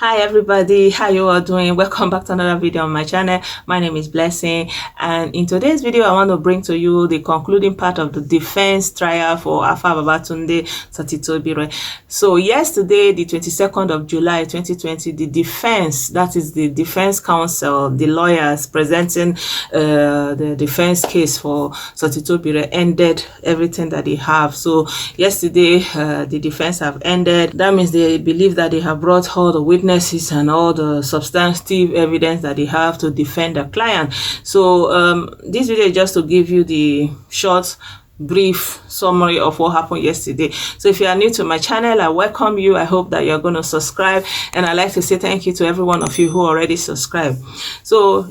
Hi everybody, how you all doing? Welcome back to another video on my channel. My name is Blessing, and in today's video I want to bring to you the concluding part of the defense trial for Alpha Babatunde Sotitobire. So yesterday, the 22nd of July 2020, the defense, that is the defense counsel, the lawyers presenting the defense case for Sotitobire, ended everything that they have. So yesterday the defense have ended. That means they believe that they have brought all the witnesses and all the substantive evidence that they have to defend the client. So this video is just to give you the short brief summary of what happened yesterday. So if you are new to my channel, I welcome you. I hope that you're going to subscribe, and I'd like to say thank you to every one of you who already subscribed. So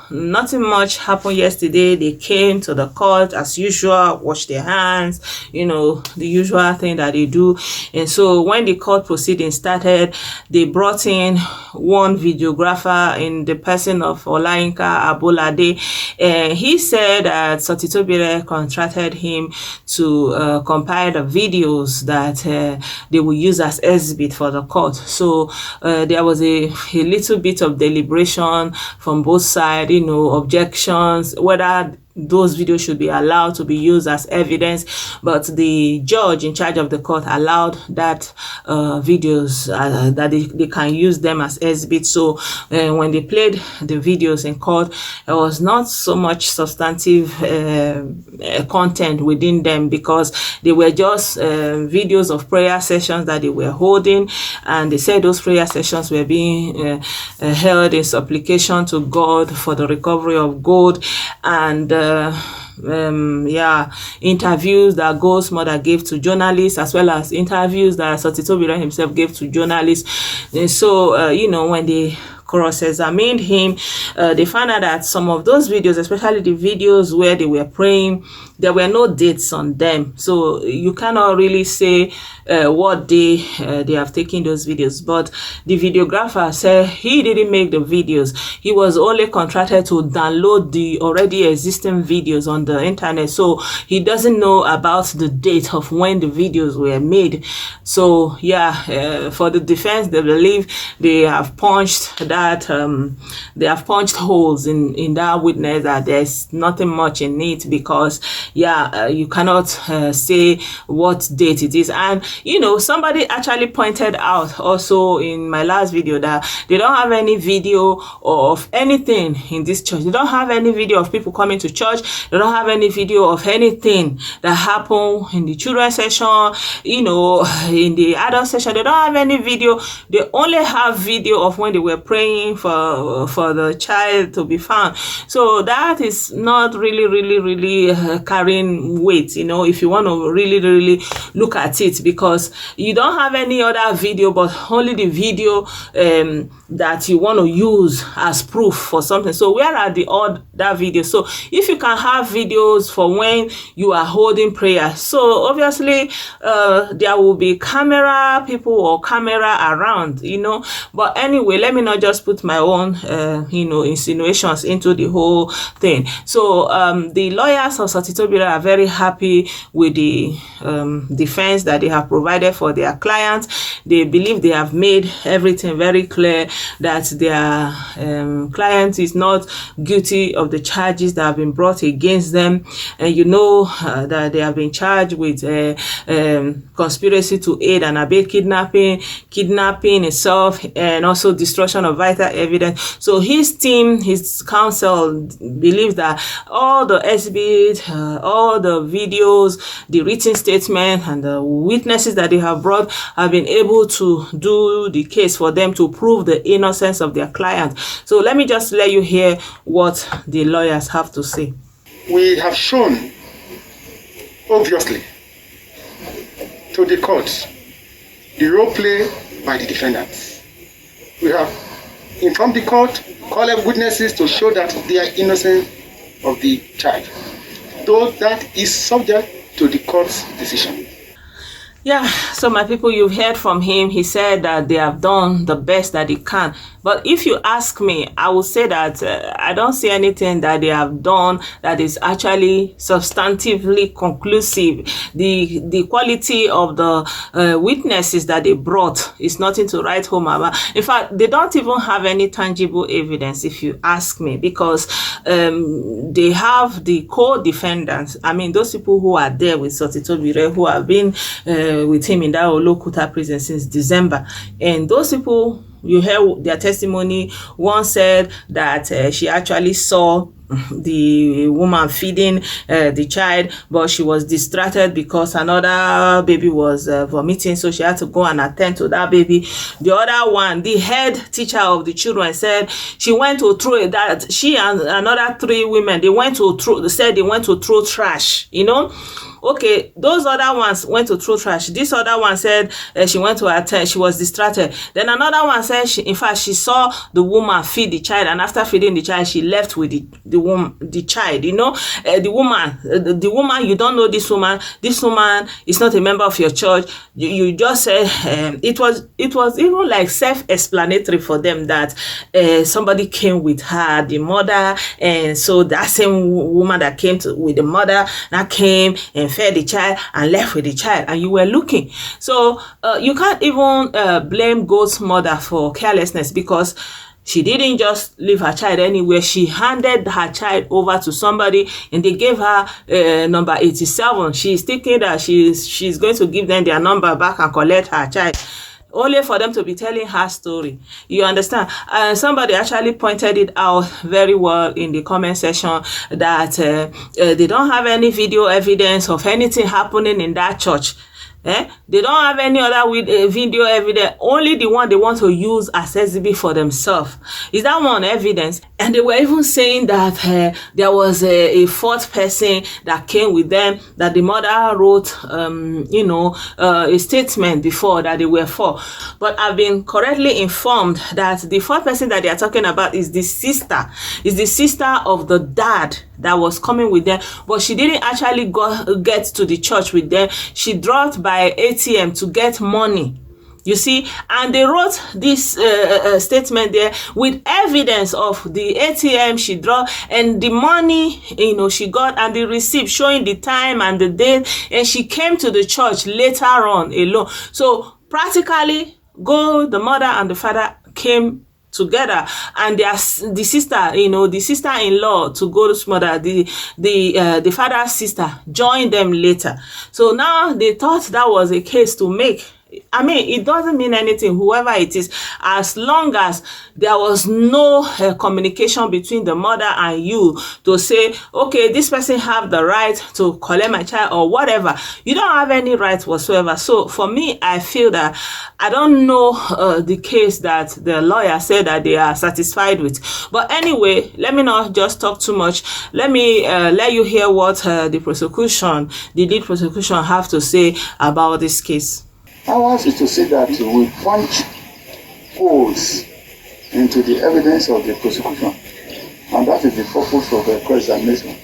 nothing much happened yesterday. They came to the court as usual, washed their hands, the usual thing that they do. And so when the court proceedings started, they brought in one videographer in the person of Olayinka Abolade, and he said that Sotitobire contracted him to compile the videos that they will use as exhibit for the court. So there was a little bit of deliberation from both sides, objections, whether those videos should be allowed to be used as evidence, but the judge in charge of the court allowed that videos that they can use them as exhibits. So when they played the videos in court, there was not so much substantive content within them, because they were just videos of prayer sessions that they were holding, and they said those prayer sessions were being held in supplication to God for the recovery of gold, and interviews that God's mother gave to journalists, as well as interviews that Sotitobire himself gave to journalists. And so when they cross-examined him, they found out that some of those videos, especially the videos where they were praying, there were no dates on them. So you cannot really say what day they have taken those videos. But the videographer said he didn't make the videos. He was only contracted to download the already existing videos on the internet. So he doesn't know about the date of when the videos were made. So for the defense, they believe they have punched that they have punched holes in that witness, that there's nothing much in it, because you cannot say what date it is. And somebody actually pointed out also in my last video that they don't have any video of anything in this church. They don't have any video of people coming to church. They don't have any video of anything that happened in the children's session, in the adult session. They don't have any video. They only have video of when they were praying for the child to be found. So that is not really carrying weight, if you want to really look at it, because you don't have any other video but only the video that you want to use as proof for something. So where are the other videos? So if you can have videos for when you are holding prayer, so obviously there will be camera people or camera around, but anyway, let me not just put my own insinuations into the whole thing. So the lawyers of Sotitobire are very happy with the defense that they have provided for their clients. They believe they have made everything very clear that their client is not guilty of the charges that have been brought against them, and that they have been charged with conspiracy to aid and abet kidnapping itself, and also destruction of vital evidence. So his team, his counsel, believes that all the exhibits, all the videos, the written statement, and the witnesses that they have brought have been able to do the case for them to prove the innocence of their client. So let me just let you hear what the lawyers have to say. We have shown, obviously, to the courts the role play by the defendants. We have informed the court, called witnesses to show that they are innocent of the charge, though that is subject to the court's decision. Yeah, so my people, you've heard from him. He said that they have done the best that they can. But if you ask me, I will say that I don't see anything that they have done that is actually substantively conclusive. The quality of the witnesses that they brought is nothing to write home about. In fact, they don't even have any tangible evidence, if you ask me, because they have the co-defendants. I mean, those people who are there with Sotitobire, who have been with him in that Olokuta prison since December. And those people, you heard their testimony. One said that she actually saw the woman feeding the child, but she was distracted because another baby was vomiting, so she had to go and attend to that baby. The other one, the head teacher of the children, said she went to throw that she and another 3 women, they went to throw trash, you know. Okay, those other ones went to throw trash. This other one said she went to attend, she was distracted. Then another one said in fact she saw the woman feed the child, and after feeding the child she left with the child, you know. The woman, you don't know this woman is not a member of your church. You just said it was even like self-explanatory for them that somebody came with her, the mother, and so that same woman that came with the mother that came and fed the child and left with the child, and you were looking. So you can't even blame Gold's mother for carelessness, because she didn't just leave her child anywhere. She handed her child over to somebody, and they gave her number 87. She's thinking that she's going to give them their number back and collect her child, only for them to be telling her story. You understand? Somebody actually pointed it out very well in the comment section that they don't have any video evidence of anything happening in that church. They don't have any other video evidence, only the one they want to use as exhibit for themselves. Is that one evidence? And they were even saying that there was a 4th person that came with them, that the mother wrote a statement before that they were 4. But I've been correctly informed that the 4th person that they are talking about is the sister of the dad that was coming with them, but she didn't actually get to the church with them. She dropped by ATM to get money, you see. And they wrote this statement there with evidence of the ATM she dropped and the money, she got, and the receipt showing the time and the date, and she came to the church later on alone. So practically, the mother and the father came together, and the sister-in-law to Gold's mother, the father's sister, joined them later. So now they thought that was a case to make. I mean, it doesn't mean anything, whoever it is, as long as there was no communication between the mother and you to say, okay, this person have the right to collect my child or whatever. You don't have any right whatsoever. So for me, I feel that I don't know the case that the lawyer said that they are satisfied with. But anyway, let me not just talk too much. Let me let you hear what the lead prosecution have to say about this case. Ours is to say that we punch holes into the evidence of the prosecution, and that is the purpose of the cross-examination.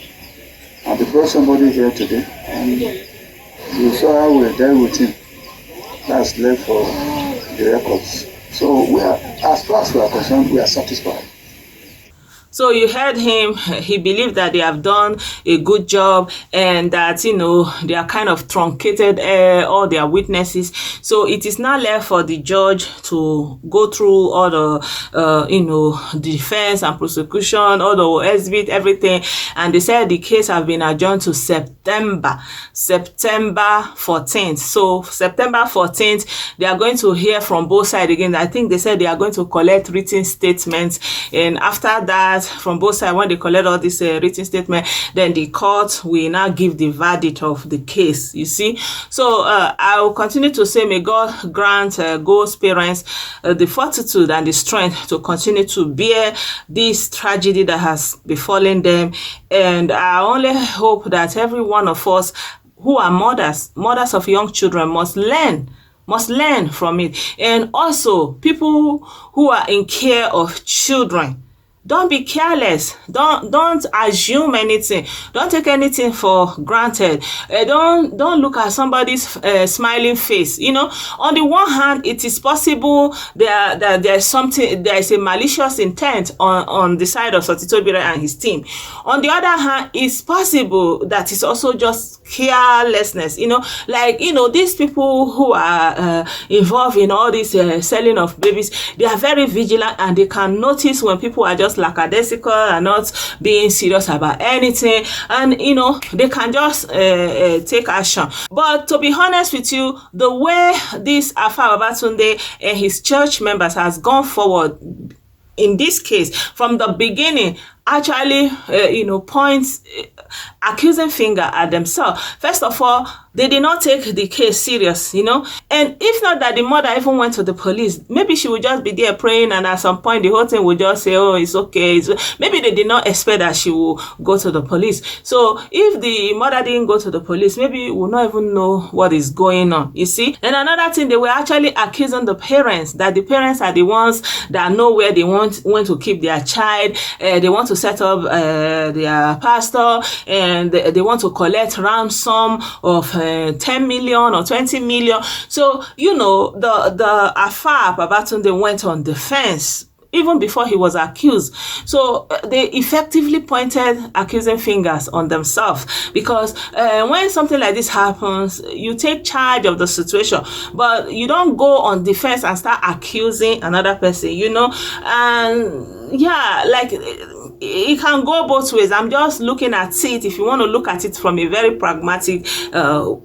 And they brought somebody here today, and you saw how we dealt with him. That's left for the records. So we are, as far as we are concerned, we are satisfied. So you heard him. He believed that they have done a good job, and that, they are kind of truncated all their witnesses. So it is now left for the judge to go through all the defense and prosecution, all the exhibit, everything. And they said the case have been adjourned to September 14th. So September 14th, they are going to hear from both sides again. I think they said they are going to collect written statements, and after that, from both sides, when they collect all this written statement, then the court will now give the verdict of the case, you see. So I will continue to say, may God grant Gold's parents the fortitude and the strength to continue to bear this tragedy that has befallen them. And I only hope that every one of us who are mothers of young children must learn from it. And also people who are in care of children, don't be careless. Don't assume anything. Don't take anything for granted. Don't look at somebody's smiling face. You know, on the one hand, it is possible there's a malicious intent on the side of Sotitobire and his team. On the other hand, it's possible that it's also just carelessness. You know, like, you know, these people who are involved in all this selling of babies, they are very vigilant, and they can notice when people are just lackadaisical and not being serious about anything, and you know, they can just take action. But to be honest with you, the way this Alfa Babatunde and his church members has gone forward in this case from the beginning actually points accusing finger at themselves. First of all, they did not take the case serious, you know. And if not that the mother even went to the police, maybe she would just be there praying, and at some point the whole thing would just say, oh, it's okay. Maybe they did not expect that she will go to the police. So if the mother didn't go to the police, maybe we will not even know what is going on, you see. And another thing, they were actually accusing the parents, that the parents are the ones that know where they want to keep their child. They want to set up their pastor, and they want to collect ransom of 10 million or 20 million. So, you know, the Alfa Babatunde went on defense even before he was accused. So they effectively pointed accusing fingers on themselves, because when something like this happens, you take charge of the situation, but you don't go on defense and start accusing another person, you know. And yeah, like, it can go both ways. I'm just looking at it, if you want to look at it from a very pragmatic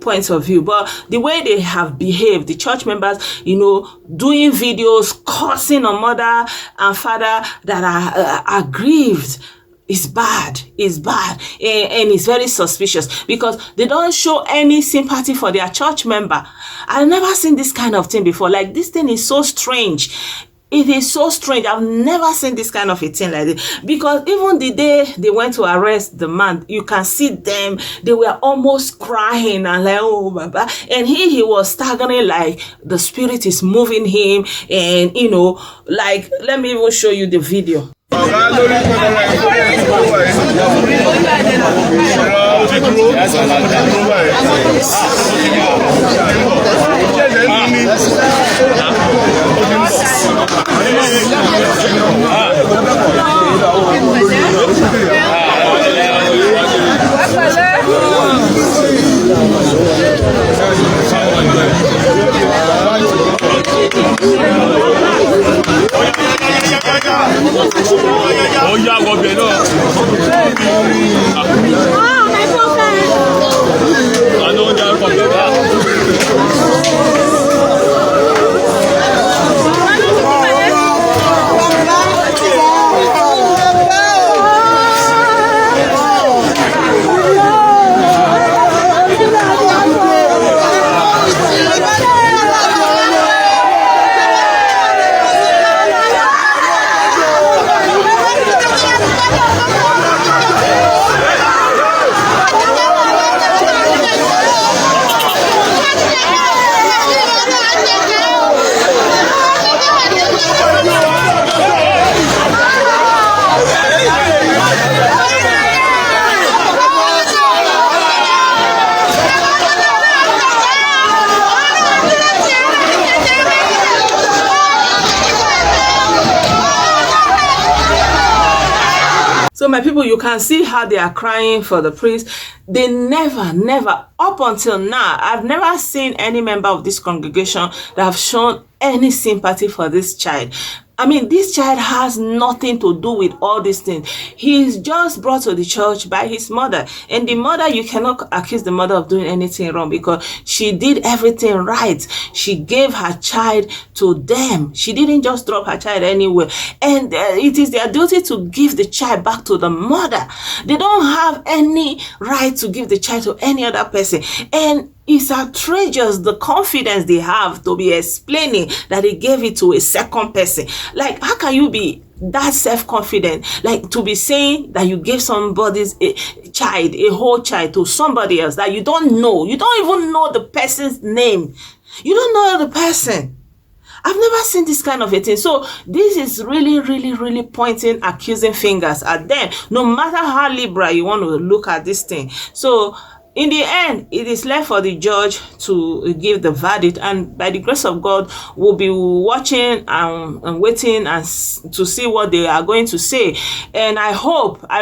point of view. But the way they have behaved, the church members, you know, doing videos cursing on mother and father that are aggrieved, is bad, and it's very suspicious, because they don't show any sympathy for their church member. I've never seen this kind of thing before. Like, this thing is so strange. It is so strange. I've never seen this kind of a thing like this. Because even the day they went to arrest the man, you can see them, they were almost crying and like, oh, Baba. And he was staggering, like the spirit is moving him. And, you know, like, let me even show you the video. Oh yeah, what be no? I know they are from So my people, you can see how they are crying for the priest. They never, up until now, I've never seen any member of this congregation that have shown any sympathy for this child. I mean, this child has nothing to do with all these things. He's just brought to the church by his mother. And the mother, you cannot accuse the mother of doing anything wrong, because she did everything right. She gave her child to them. She didn't just drop her child anywhere. And it is their duty to give the child back to the mother. They don't have any right to give the child to any other person. And it's outrageous, the confidence they have to be explaining that they gave it to a second person. Like, how can you be that self-confident, like to be saying that you gave somebody's child, a whole child, to somebody else that you don't know? You don't even know the person's name. You don't know the person. I've never seen this kind of a thing. So this is really, really, really pointing accusing fingers at them, no matter how liberal you want to look at this thing. So in the end, it is left for the judge to give the verdict, and by the grace of God, we'll be watching and waiting and to see what they are going to say. And I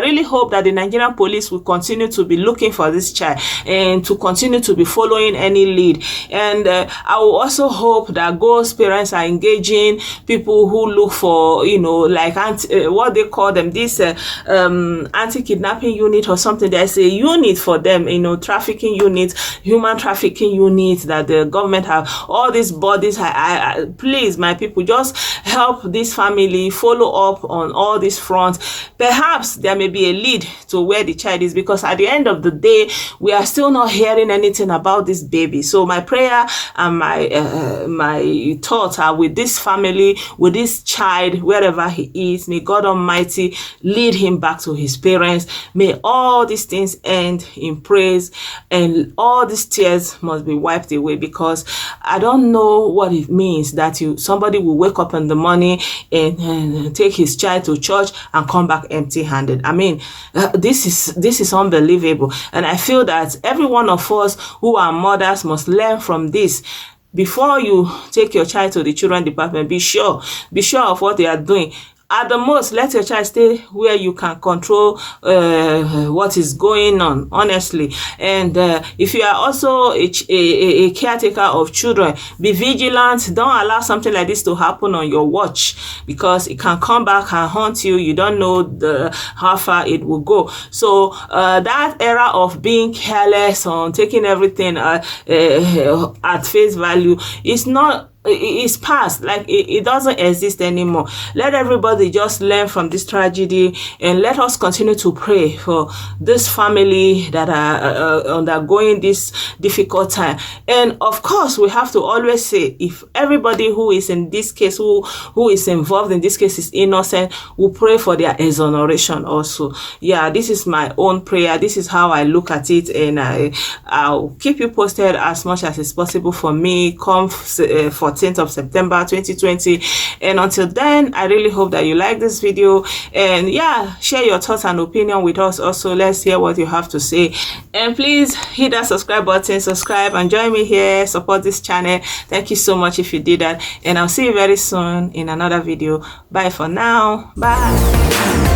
really hope that the Nigerian police will continue to be looking for this child and to continue to be following any lead. And I will also hope that Go's parents are engaging people who look for, like what they call them, this anti-kidnapping unit or something. There's a unit for them, trafficking units, human trafficking units that the government have. All these bodies, please, my people, just help this family follow up on all these fronts. Perhaps there may be a lead to where the child is, because at the end of the day, we are still not hearing anything about this baby. So my prayer and my thoughts are with this family, with this child, wherever he is. May God Almighty lead him back to his parents. May all these things end in praise, and all these tears must be wiped away, because I don't know what it means that somebody will wake up in the morning and take his child to church and come back empty-handed. I mean, this is unbelievable, and I feel that every one of us who are mothers must learn from this. Before you take your child to the children department, be sure of what they are doing. At the most, let your child stay where you can control what is going on, honestly. And if you are also a caretaker of children, be vigilant. Don't allow something like this to happen on your watch, because it can come back and haunt you. You don't know how far it will go. So that era of being careless on taking everything at face value is not. It's past. Like it doesn't exist anymore. Let everybody just learn from this tragedy, and let us continue to pray for this family that are undergoing this difficult time. And of course, we have to always say, if everybody who is in this case, who is involved in this case, is innocent, we pray for their exoneration also. Yeah, this is my own prayer. This is how I look at it, and I'll keep you posted as much as it's possible for me come 14th of September 2020. And until then, I really hope that you like this video, and yeah, share your thoughts and opinion with us also. Let's hear what you have to say, and please hit that subscribe button, subscribe, and join me here, support this channel. Thank you so much if you did that, and I'll see you very soon in another video. Bye for now. Bye.